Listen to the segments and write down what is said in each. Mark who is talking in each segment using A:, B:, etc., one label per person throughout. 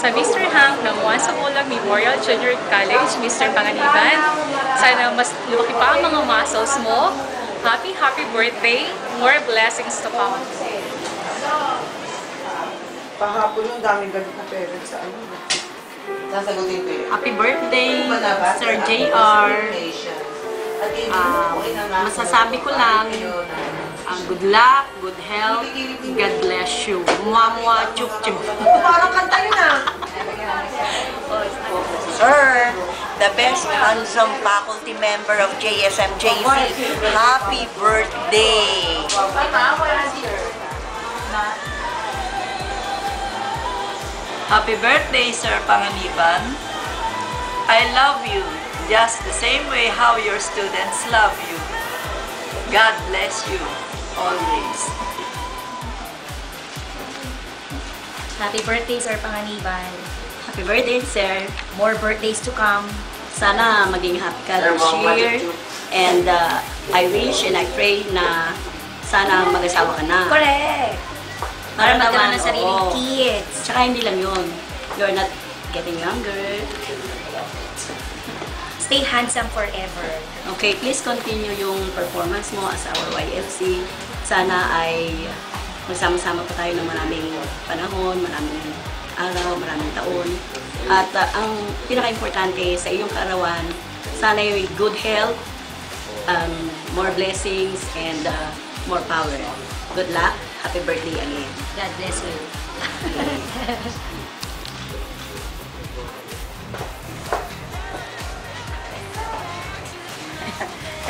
A: sa Mr. Hank ng Once Abulag Memorial Junior College, Mr. Panganiban. Sana mas lumaki pa ang mga muscles mo. Happy birthday! More blessings to come.
B: Pahapon yung daming galit na parents sa ano. Sasagutin ko yun.
C: Happy birthday, Sir JR. Masasabi ko lang, good luck, good health, God bless you. Mwah, chup, chup.
B: Parang kanta yun ah.
D: Sir, the best handsome faculty member of JSMJC, happy birthday!
C: Happy birthday, Sir Panganiban. I love you just the same way how your students love you. God bless you always.
E: Happy birthday, Sir Panganiban.
C: Happy birthday, Sir.
E: More birthdays to come.
C: Sana maging happy ka this year. And I wish and I pray na sana mag-asawa ka na.
E: Correct! Para magkaroon ng sariling kids.
C: Tsaka hindi lang yun. You're not getting younger.
E: Stay handsome forever.
C: Okay, please continue yung performance mo as our YFC. Sana ay magsama-sama pa tayo ng maraming panahon, maraming araw, maraming taon. At ang pinaka-importante sa iyong kaarawan, sana ay good health, more blessings, and more power. Good luck. Happy birthday again.
E: God bless you.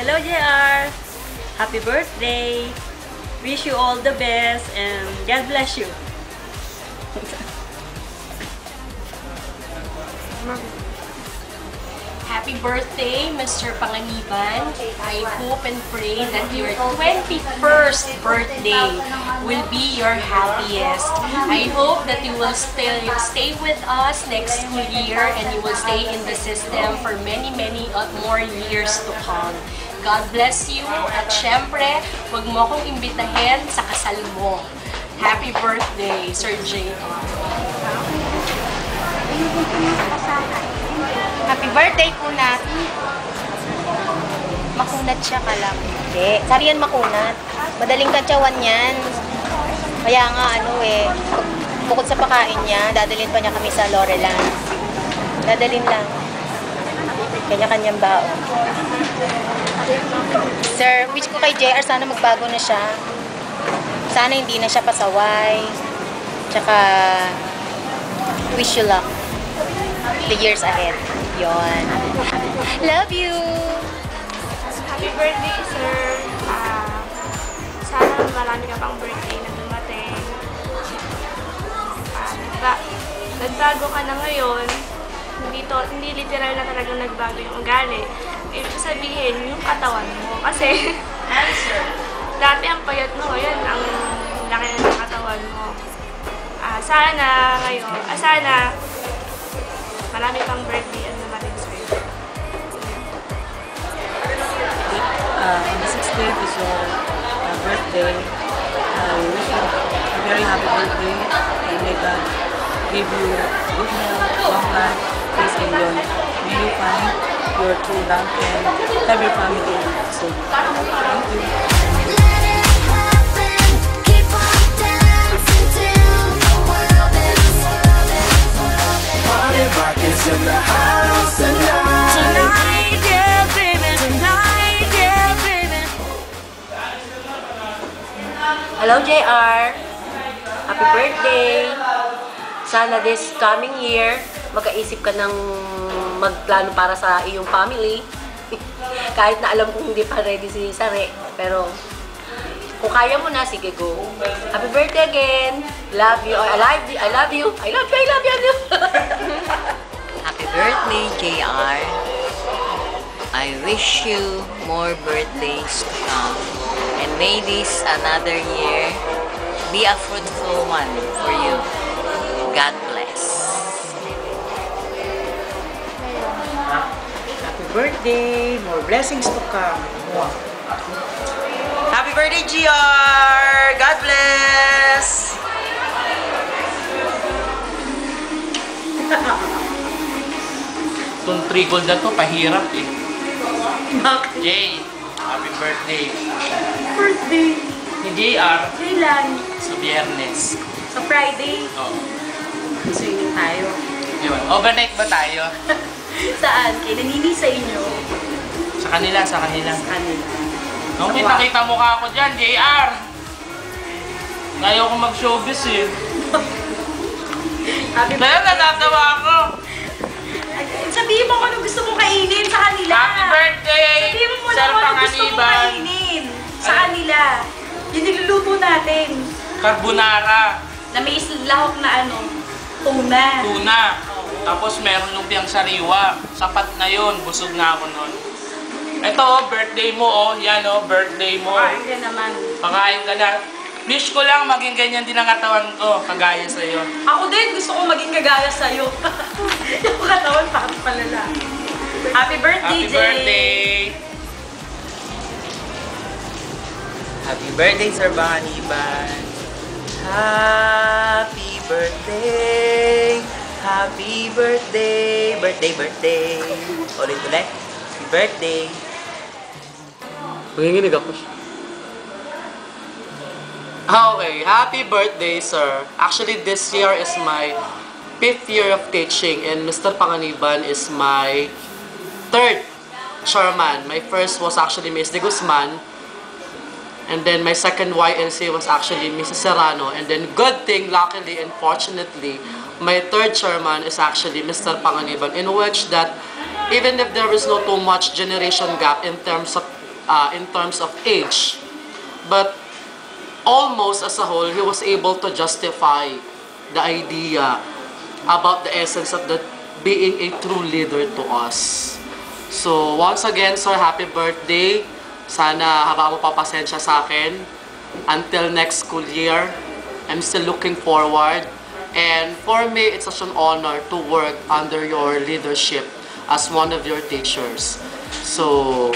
C: Hello, JR. Happy birthday. Wish you all the best and God bless you.
A: Happy birthday, Mr. Panganiban. I hope and pray that your 21st birthday will be your happiest. I hope that you will stay with us next school year and you will stay in the system for many more years to come. God bless you at syempre, huwag mo akong imbitahin sa kasal mo. Happy birthday, Sir J.
E: Happy birthday, Kunat. Makunat siya ka lang. Hindi. Sariyan makunat. Madaling kantsawan yan. Kaya nga, bukod sa pakain niya, dadalhin pa niya kami sa Loreland. Dadalhin lang. Kanya-kanyang baon. Sir, wish ko kay JR, sana magbago na siya. Sana hindi na siya pasaway. Tsaka, wish you luck. The years ahead. Yon. Love you!
F: Happy birthday, sir. Sana marami ka pang birthday na dumating. Nagbago ka na ngayon. Hindi literal na talagang nagbago yung ugali. Ibig sabihin, yung katawan mo. Kasi, dati ang payat mo, ngayon ang laki na ng katawan mo. Sana ngayon, marami pang birthday ang dumating sa'yo.
B: On the 6th day of your birthday, I wish you a very happy birthday and may God give you good health, long life, peace and joy. May you find your true love and have your family soon. Thank you.
G: In the house tonight. Tonight, yeah, baby. Tonight, yeah, baby.
C: Hello, JR. Happy birthday. Sana this coming year, magkaisip ka ng magplano para sa iyong family. Kahit na alam kong hindi pa ready si Sare. Pero, kung kaya mo na, sige, go. Happy birthday again. Love you. I love you. I love you. I love you.
D: Happy birthday, JR. I wish you more birthdays to come. And may this another year be a fruitful one for you. God bless.
B: Happy birthday. More blessings to come.
D: Happy birthday, GR! God bless!
H: Itong trickle na to, pahirap eh. Jay, happy birthday.
E: Birthday.
H: Ni JR,
E: Kailan?
H: sa Biyernes.
E: Sa Friday.
H: Oo.
E: Swinging tayo.
H: Yun. Overnight ba tayo?
E: Saan? Kay nanini sa inyo.
H: Sa kanila, sa kanila.
E: Sa kanila.
H: Nung kita mukha ko dyan, JR. Ayaw ko mag-showbiz eh.
E: Happy
H: Kaya natatawa ako.
E: Sabihin mo kung ano gusto mong kainin sa kanila.
H: Happy birthday,
E: Sabihin mo muna
H: Sir
E: kung ano gusto mong
H: Panganiban.
E: kainin sa kanila. Yung niluluto natin.
H: Carbonara,
E: Na may lahok na ano, tuna.
H: tuna. Tapos meron lumpiang sariwa. Sapat na yun, busog na ako nun. Ito oh, birthday mo oh. Yan oh, birthday mo.
E: Kain ka naman.
H: Pakain ka na. Wish ko lang maging ganyan din ang katawan ko, kagaya sa'yo.
E: Ako din, gusto kong maging kagaya sa'yo. Yung katawan, parang palala. Happy birthday,
H: Happy
E: Jay!
H: birthday!
I: Happy birthday, Sir Panganiban. Happy birthday. Happy birthday. Birthday. Ulit. Happy birthday.
H: Nanginginig ako. Okay, happy birthday, sir. Actually, this year is my 5th year of teaching and Mr. Panganiban is my 3rd chairman. My first was actually Ms. De Guzman. And then my second YLC was actually Mrs. Serrano. And then good thing, luckily and fortunately, my 3rd chairman is actually Mr. Panganiban, in which that even if there is no too much generation gap in terms of age, but almost as a whole, he was able to justify the idea about the essence of being a true leader to us. So once again, sir, happy birthday. Sana haba mo papasensya sa akin. Until next school year, I'm still looking forward. And for me, it's such an honor to work under your leadership as one of your teachers. So,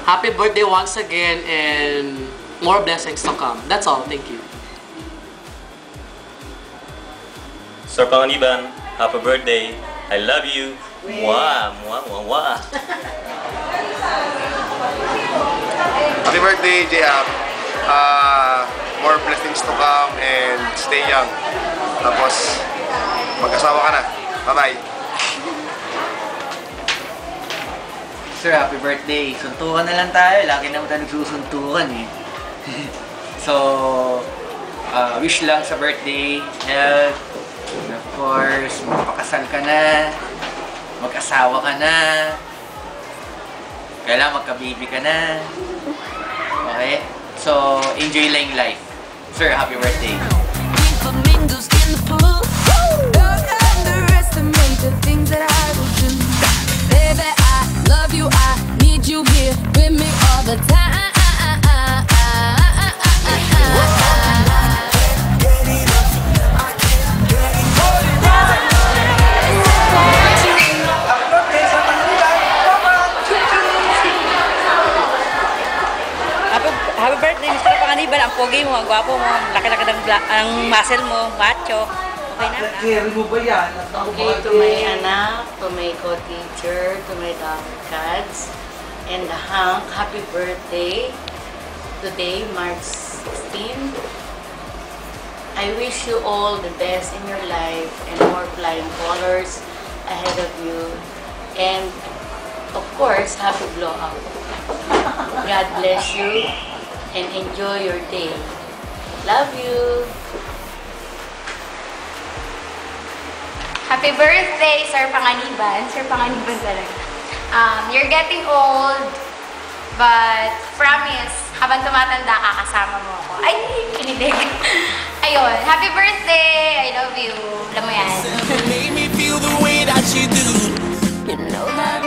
H: happy birthday once again and more blessings to come. That's all. Thank you.
J: Sir Panganiban, happy birthday. I love you. Mwah, mwah, mwah, mwah.
K: Happy birthday, JR. More blessings to come and stay young. Tapos, mag-asawa ka na. Bye-bye.
I: Sir, happy birthday. Suntukan na lang tayo. Lagi naman tayo nagsusuntukan eh. So, wish lang sa birthday, health, and of course, magpakasal ka na, mag-asawa ka na, kailangan magka-baby ka na. Okay? So, enjoy lang yung life. Sir, happy birthday.
G: Don't underestimate the things that I will do. Baby, I love you. I need you here with me all the time.
C: Happy birthday, Mr. Panganiban. Ang pogi mo, ang gwapo mo, laki-laki ang muscle mo, macho. Okay na?
I: Carry mo ba yan?
C: Okay, to my anak, to my co-teacher, to my cats, and Hank, happy birthday. Today, March 16. I wish you all the best in your life and more flying colors ahead of you. And, of course, happy blow up. God bless you and enjoy your day. Love you.
L: Happy birthday, Sir Panganiban. Sir Panganiban talaga. You're getting old, but promise, habang tumatanda ka, kasama mo ako. Ay, kinilig. Ayun, happy birthday! I love you. Alam mo yan.
G: You know that